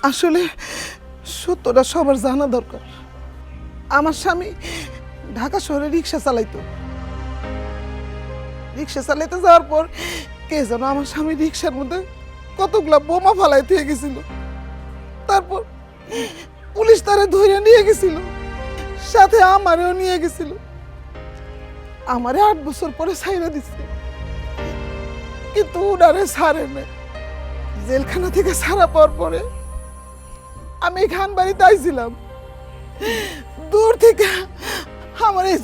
আসলে সত্যটা সবার জানা দরকার। আমার স্বামী ঢাকা শহরে রিক্সা চালাইতো। রিক্সা চালাইতে যাওয়ার পর কে যেন আমার স্বামী রিক্সার মধ্যে কতগুলা বোমা ফালাই দিয়ে গেছিল। তারপর পুলিশ তারে ধরে নিয়ে গেছিল, সাথে আমারেও নিয়ে গেছিল। আমারে 8 বছর পরে ছাইরা দিচ্ছে, কিন্তু উনারে ছাড়ে না। জেলখানা থেকে ছাড়া পাওয়ার পরে আমি খান বাড়িতে আইছিলাম। দূর থেকে আমার এই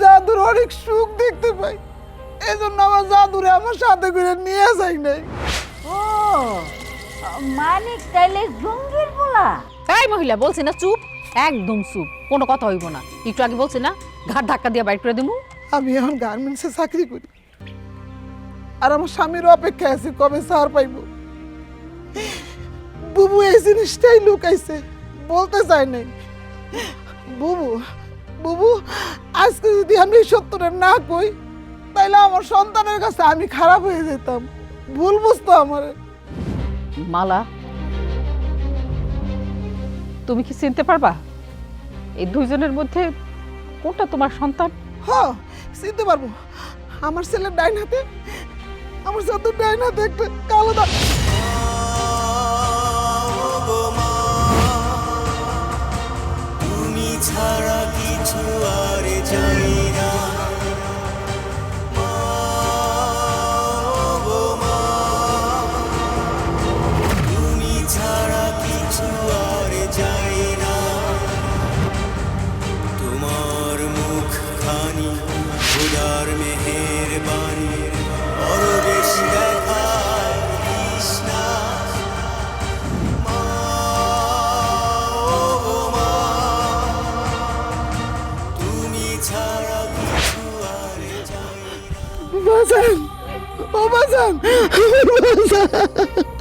জাদুর অনেক সুখ দেখতে পাই। এই জন্য আমার জাদুরে আমার সাথে করে নিয়ে যাই নাই। ও মানিক তাইলে জঙ্গির পোলা। এই মহিলা, বলছি না চুপ, একদম চুপ, কোনো কথা হইব না। একটু আগে বলছি না ঘাট ধাক্কা দিয়ে বাইর করে দিমু। আমি এখন গার্মেন্টসে চাকরি করি, আর আমার স্বামীর অপেক্ষায় আছি কবে ছাড় পাইব। বুবু এই জিনিসটাই লুকাইছে, বলতে চাই নাই। বুবু বুবু আজকে যদি আমি সত্যটা না কই, তাইলে আমার সন্তানের কাছে আমি খারাপ হয়ে যেতাম। ভুল বুঝতো আমার। মালা, তুমি কি চিনতে পারবা এই দুইজনের মধ্যে কোনটা তোমার সন্তান? হ্যাঁ, চিনতে পারবো। আমার ছেলের ডাইন হাতে, আমার জাদুর ডাইন হাতে একটা কালো দাগ। তুমি ছাড়া কিছু আর চাই না, তুমি ছাড়া কিছু আর চাই না। তোমার মুখ খানি খোদার মেহেরবানি, বড় বেশি দেখার তৃষ্ণা। তুমি ছাড়া কিছু আর চাই না। বাজান, ও বাজান, বাজান।